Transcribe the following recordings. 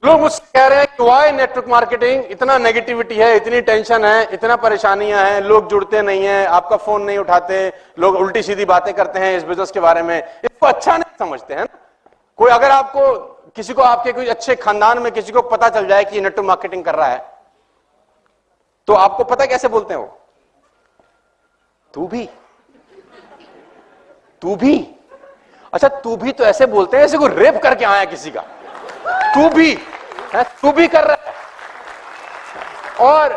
लोग मुझसे कह रहे हैं कि वाई नेटवर्क मार्केटिंग, इतना नेगेटिविटी है, इतनी टेंशन है, इतना परेशानियां हैं, लोग जुड़ते नहीं हैं, आपका फोन नहीं उठाते, लोग उल्टी सीधी बातें करते हैं इस बिजनेस के बारे में, इसको अच्छा नहीं समझते हैं ना। कोई अगर आपको किसी को, आपके कोई अच्छे खानदान में किसी को पता चल जाए कि ये नेटवर्क मार्केटिंग कर रहा है, तो आपको पता कैसे बोलते हैं वो? तू भी अच्छा, तू भी तो ऐसे बोलते हैं जैसे कोई रेप करके आया किसी का। तू भी कर रहा है। और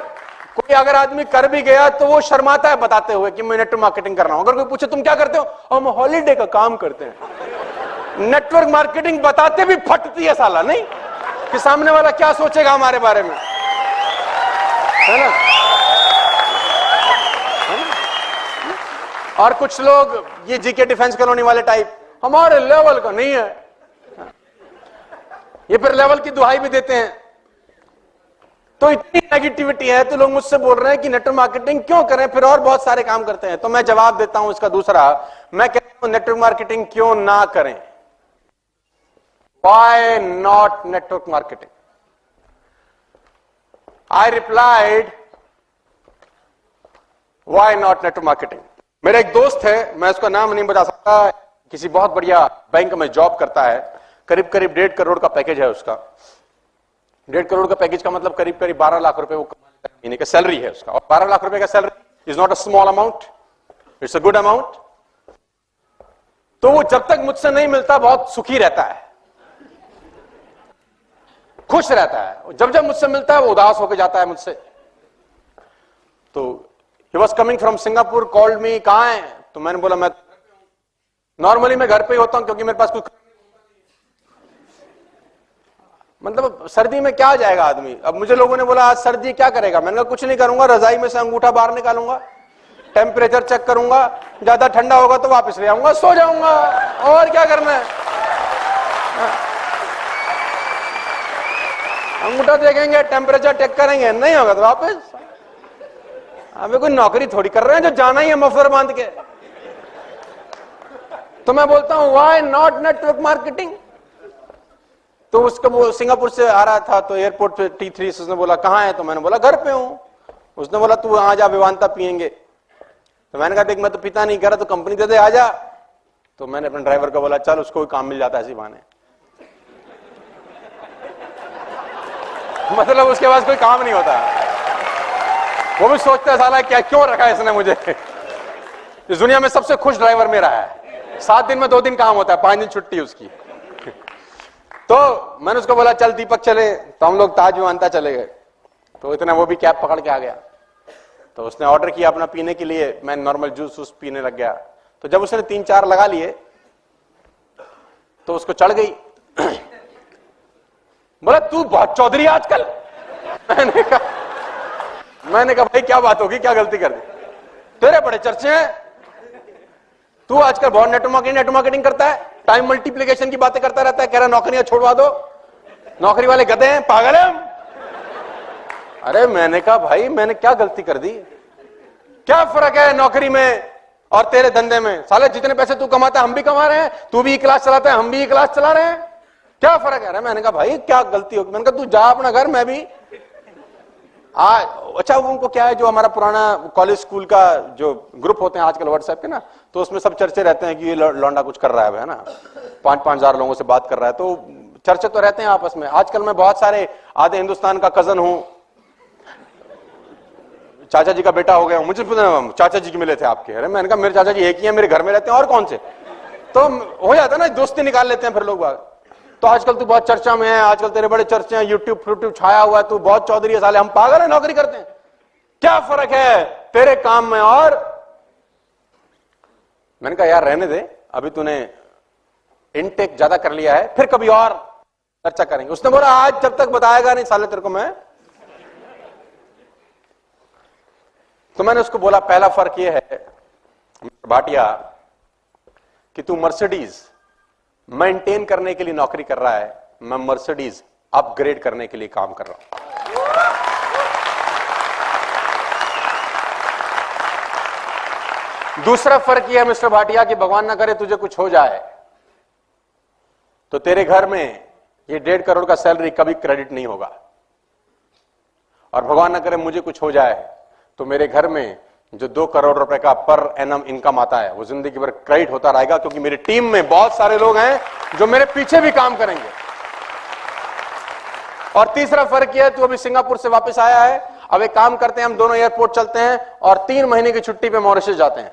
कोई अगर आदमी कर भी गया तो वो शर्माता है बताते हुए कि मैं नेटवर्क मार्केटिंग कर रहा हूं। अगर कोई पूछे तुम क्या करते हो, हम हॉलीडे का काम करते हैं। नेटवर्क मार्केटिंग बताते भी फटती है साला, नहीं कि सामने वाला क्या सोचेगा हमारे बारे में, है ना? और कुछ लोग ये जीके डिफेंस कॉलोनी वाले टाइप, हमारे लेवल का नहीं है, ये फिर लेवल की दुहाई भी देते हैं। तो इतनी नेगेटिविटी है तो लोग मुझसे बोल रहे हैं कि नेटवर्क मार्केटिंग क्यों करें, फिर और बहुत सारे काम करते हैं। तो मैं जवाब देता हूं इसका दूसरा, मैं कहता हूं नेटवर्क मार्केटिंग क्यों ना करें। Why not network marketing? I replied, why not network marketing? मेरा एक दोस्त है, मैं उसका नाम नहीं बता सकता, किसी बहुत बढ़िया बैंक में जॉब करता है, करीब करीब 1.5 करोड़ का पैकेज है उसका। 1.5 करोड़ का पैकेज का मतलब करीब करीब 12 लाख रुपए वो महीने का सैलरी है उसका। और 12 लाख रुपए का salary is not a small amount, it's a good amount. तो वो जब तक मुझसे नहीं मिलता बहुत सुखी रहता है, खुश रहता है। जब जब मुझसे मिलता है वो उदास होकर जाता है मुझसे। तो he was coming from Singapore, called me, कहां है? तो मैंने बोला मैं नॉर्मली मैं घर पे ही होता हूं क्योंकि मेरे पास कुछ, मतलब सर्दी में क्या जाएगा आदमी। अब मुझे लोगों ने बोला आज सर्दी क्या करेगा, मैंने कहा कुछ नहीं करूंगा, रजाई में से अंगूठा बाहर निकालूंगा, टेम्परेचर चेक करूंगा, ज्यादा ठंडा होगा तो वापस ले आऊंगा, सो जाऊंगा, और क्या करना है। अंगूठा देखेंगे, टेम्परेचर चेक करेंगे, नहीं होगा तो वापस। अबे कोई नौकरी थोड़ी कर रहे हैं जो जाना ही है मफलर बांध के। तो मैं बोलता हूं व्हाई नॉट नेटवर्क मार्केटिंग। तो उसका वो सिंगापुर से आ रहा था तो एयरपोर्ट पे T3 उसने बोला कहां है, तो मैंने बोला घर पे हूं। उसने बोला तू आ जा, विवांता पियेंगे। तो मैंने कहा देख मैं तो पिता नहीं कर रहा, तो कंपनी दे दे, आ जा। तो मैंने अपने ड्राइवर को बोला चल उसको काम मिल जाता है इसी बहाने। मतलब उसके पास कोई काम नहीं होता, वो भी सोचता है साला क्या क्यों रखा है इसने मुझे। इस दुनिया में सबसे खुश ड्राइवर मेरा है, 7 दिन में 2 दिन काम होता है, 5 दिन छुट्टी उसकी। तो मैंने उसको बोला चल दीपक चले, तो हम लोग ताज विमानता चले गए। तो इतना वो भी कैब पकड़ के आ गया। तो उसने ऑर्डर किया अपना पीने के लिए, मैं नॉर्मल जूस पीने लग गया। तो जब उसने 3-4 लगा लिए तो उसको चढ़ गई। बोला तू बहुत चौधरी आजकल। मैंने कहा भाई क्या बात होगी, क्या गलती कर दी, तेरे बड़े चर्चे हैं, तू आजकल बहुत नेटवर्क मार्केटिंग करता है, टाइम मल्टीप्लिकेशन की बातें करता रहता है, कह रहा नौकरियां छोड़वा दो, नौकरी वाले गधे हैं, पागल है हम। अरे मैंने कहा भाई मैंने क्या गलती कर दी, क्या फर्क है नौकरी में और तेरे धंधे में, साले जितने पैसे तू कमाता है हम भी कमा रहे हैं, तू भी क्लास चलाता है हम भी क्लास चला रहे हैं, क्या फर्क है। मैंने कहा भाई क्या गलती होगी, मैंने कहा तू जा अपना घर, मैं भी अच्छा उनको क्या है, जो हमारा पुराना कॉलेज स्कूल का जो ग्रुप होते हैं आजकल व्हाट्सएप के ना, तो उसमें सब चर्चे रहते हैं कि ये लौंडा कुछ कर रहा है ना, 5-5 हजार लोगों से बात कर रहा है, तो चर्चे तो रहते हैं आपस में। आजकल मैं बहुत सारे, आधे हिंदुस्तान का कजन हूं, चाचा जी का बेटा हो गया, मुझे चाचा जी के मिले थे आपके। अरे मैंने कहा मेरे चाचा जी एक ही है, मेरे घर में रहते हैं और कौन से, तो हो जाता है ना, दोस्ती निकाल लेते हैं फिर लोग बाग। तो आजकल तू बहुत चर्चा में है, आजकल तेरे बड़े चर्चे हैं, यूट्यूब छाया हुआ है, तू बहुत चौधरी है, साले हम पागल है नौकरी करते हैं, क्या फर्क है तेरे काम में। और मैंने कहा यार रहने दे, अभी तूने इनटेक ज्यादा कर लिया है, फिर कभी और चर्चा करेंगे। उसने बोला आज जब तक बताएगा नहीं साले तेरे को मैं। तो मैंने उसको बोला पहला फर्क यह है भाटिया कि तू मर्सिडीज मेंटेन करने के लिए नौकरी कर रहा है, मैं मर्सिडीज अपग्रेड करने के लिए काम कर रहा हूं। दूसरा फर्क यह है मिस्टर भाटिया कि भगवान ना करे तुझे कुछ हो जाए तो तेरे घर में ये 1.5 करोड़ का सैलरी कभी क्रेडिट नहीं होगा। और भगवान न करे मुझे कुछ हो जाए तो मेरे घर में जो 2 करोड़ रुपए का पर एनम इनकम आता है वो जिंदगी भर क्रेडिट होता रहेगा, क्योंकि मेरी टीम में बहुत सारे लोग हैं जो मेरे पीछे भी काम करेंगे। और तीसरा फर्क यह है, तू अभी सिंगापुर से वापस आया है, अब एक काम करते हैं, हम दोनों एयरपोर्ट चलते हैं और 3 महीने की छुट्टी पे मॉरिशस जाते हैं।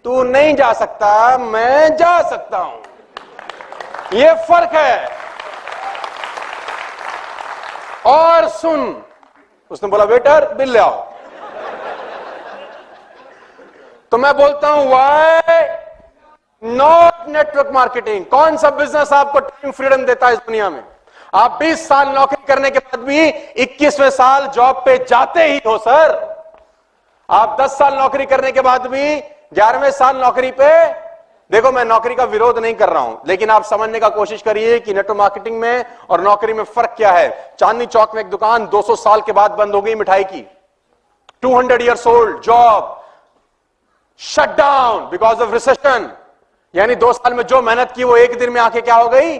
तू नहीं जा सकता, मैं जा सकता हूं, यह फर्क है। और सुन, उसने बोला वेटर बिल ले आओ, तो मैं बोलता हूं व्हाई नॉट नेटवर्क मार्केटिंग। कौन सा बिजनेस आपको टाइम फ्रीडम देता है इस दुनिया में? आप 20 साल नौकरी करने के बाद भी 21वें साल जॉब पे जाते ही हो सर। आप 10 साल नौकरी करने के बाद भी 11वें साल नौकरी पे, देखो मैं नौकरी का विरोध नहीं कर रहा हूं, लेकिन आप समझने का कोशिश करिए कि नेटवर्क मार्केटिंग में और नौकरी में फर्क क्या है। चांदनी चौक में एक दुकान 200 साल के बाद बंद हो गई मिठाई की, 200 years old job shut down because of recession. यानी 2 साल में जो मेहनत की वो एक दिन में आके क्या हो गई?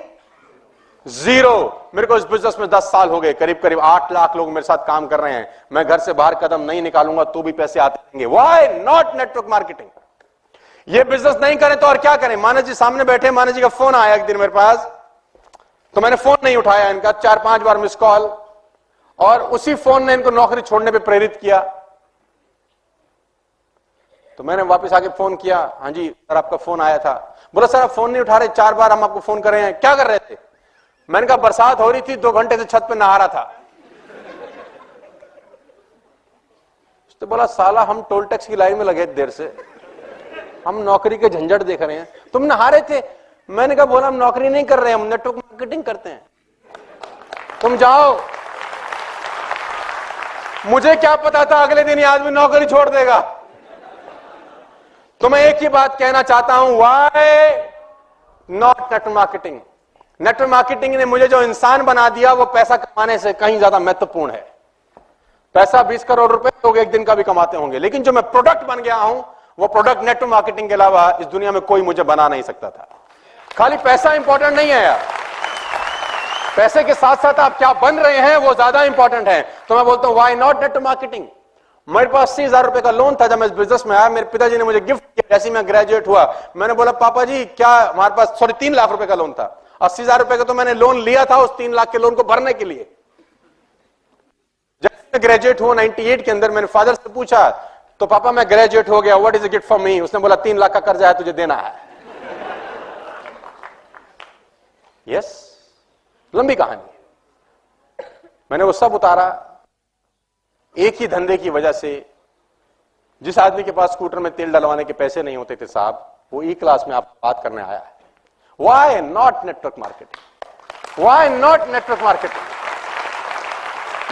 जीरो। मेरे को इस बिजनेस में 10 साल हो गए, करीब करीब 8 लाख लोग मेरे साथ काम कर रहे हैं। मैं घर से बाहर कदम नहीं निकालूंगा तो भी पैसे आते रहेंगे। Why not network marketing? ये बिजनेस नहीं करें तो और क्या करें? मानस जी सामने बैठे, मानस जी का फोन आया एक दिन मेरे पास, तो मैंने फोन नहीं उठाया, इनका 4-5 बार मिस कॉल, और उसी फोन ने इनको नौकरी छोड़ने पे प्रेरित किया। तो मैंने वापस आके फोन किया, हाँ जी सर आपका फोन आया था। बोला सर आप फोन नहीं उठा रहे, 4 बार हम आपको फोन कर रहे हैं, क्या कर रहे थे? मैंने कहा बरसात हो रही थी, 2 घंटे से छत पे नहा रहा था। तो बोला साला हम टोल टैक्स की लाइन में लगे देर से, हम नौकरी के झंझट देख रहे हैं, तुम नहा रहे थे? मैंने कहा बोला हम नौकरी नहीं कर रहे हैं, हम नेटवर्क मार्केटिंग करते हैं, तुम जाओ। मुझे क्या पता था अगले दिन ये आदमी नौकरी छोड़ देगा। तो मैं एक ही बात कहना चाहता हूं, why not network marketing? Network marketing ने मुझे जो इंसान बना दिया वो पैसा कमाने से कहीं ज्यादा महत्वपूर्ण है। पैसा 20 करोड़ रुपए लोग एक दिन का भी कमाते होंगे, लेकिन जो मैं प्रोडक्ट बन गया हूं वो प्रोडक्ट नेटवर्क मार्केटिंग के अलावा इस दुनिया में कोई मुझे बना नहीं सकता था। खाली पैसा इंपॉर्टेंट नहीं है यार, पैसे के साथ साथ आप क्या बन रहे हैं वो ज्यादा इंपॉर्टेंट है। तो मैं बोलता हूं व्हाई नॉट नेटवर्क मार्केटिंग? मेरे पास 80,000 रुपए का लोन था जब मैं इस बिजनेस में आया, मेरे पिताजी ने मुझे गिफ्ट किया जैसे मैं ग्रेजुएट हुआ। मैंने बोला पापा जी क्या, हमारे पास 3 लाख रुपए का लोन था, 80,000 रुपए का तो मैंने लोन लिया था उस 3 लाख के लोन को भरने के लिए। जब मैं ग्रेजुएट हुआ 98 के अंदर, मैंने फादर से पूछा तो पापा मैं ग्रेजुएट हो गया, what is a gift for me? उसने बोला 3 लाख का कर्जा है तुझे देना है। यस, लंबी कहानी। मैंने वो सब उतारा एक ही धंधे की वजह से। जिस आदमी के पास स्कूटर में तेल डलवाने के पैसे नहीं होते थे साहब, वो ई क्लास में आपको बात करने आया है। Why not network marketing? Why not network marketing?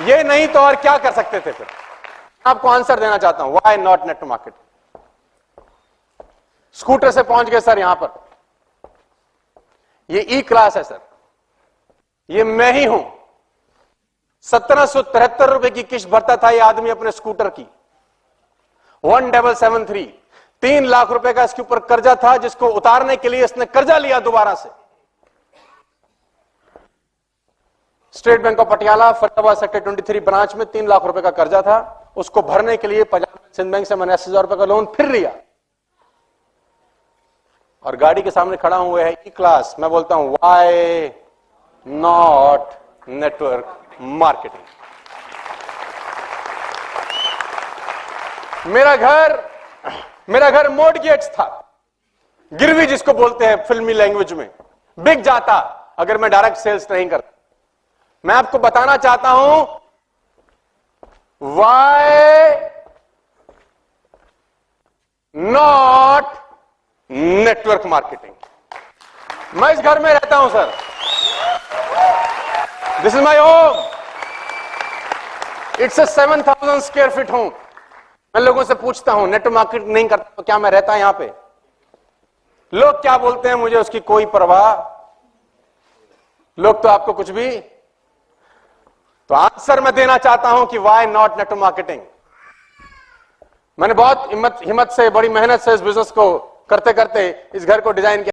ये नहीं तो और क्या कर सकते थे फिर? आपको आंसर देना चाहता हूं, why not network marketing? Scooter से पहुंच गए सर यहां पर, ये ई क्लास है सर, ये मैं ही हूं। 1773 रुपए की किस्त भरता था ये आदमी अपने स्कूटर की, 1773। 3 लाख रुपए का इसके ऊपर कर्जा था जिसको उतारने के लिए इसने कर्जा लिया दोबारा से। State bank of Patiala Faridabad sector 23 branch में 3 लाख रुपए का कर्जा था, उसको भरने के लिए पंजाब सिंध बैंक से मैंने 80,000 रुपए का लोन फिर लिया। और गाड़ी के सामने खड़ा हुआ है ई क्लास। मैं बोलता हूं व्हाई नॉट नेटवर्क मार्केटिंग? मेरा घर मॉर्टगेज था, गिरवी जिसको बोलते हैं फिल्मी लैंग्वेज में, बिक जाता अगर मैं डायरेक्ट सेल्स नहीं करता। मैं आपको बताना चाहता हूं व्हाई नॉट नेटवर्क मार्केटिंग? मैं इस घर में रहता हूं sir, this is my home, it's a 7,000 square feet home. मैं लोगों से पूछता हूं नेटवर्क मार्केटिंग नहीं करता तो क्या मैं रहता यहां पे? लोग क्या बोलते हैं मुझे उसकी कोई परवाह, लोग तो आपको कुछ भी। तो आंसर मैं देना चाहता हूं कि व्हाई नॉट नेटवर्क मार्केटिंग? मैंने बहुत हिम्मत से, बड़ी मेहनत से इस बिजनेस को करते करते इस घर को डिजाइन किया।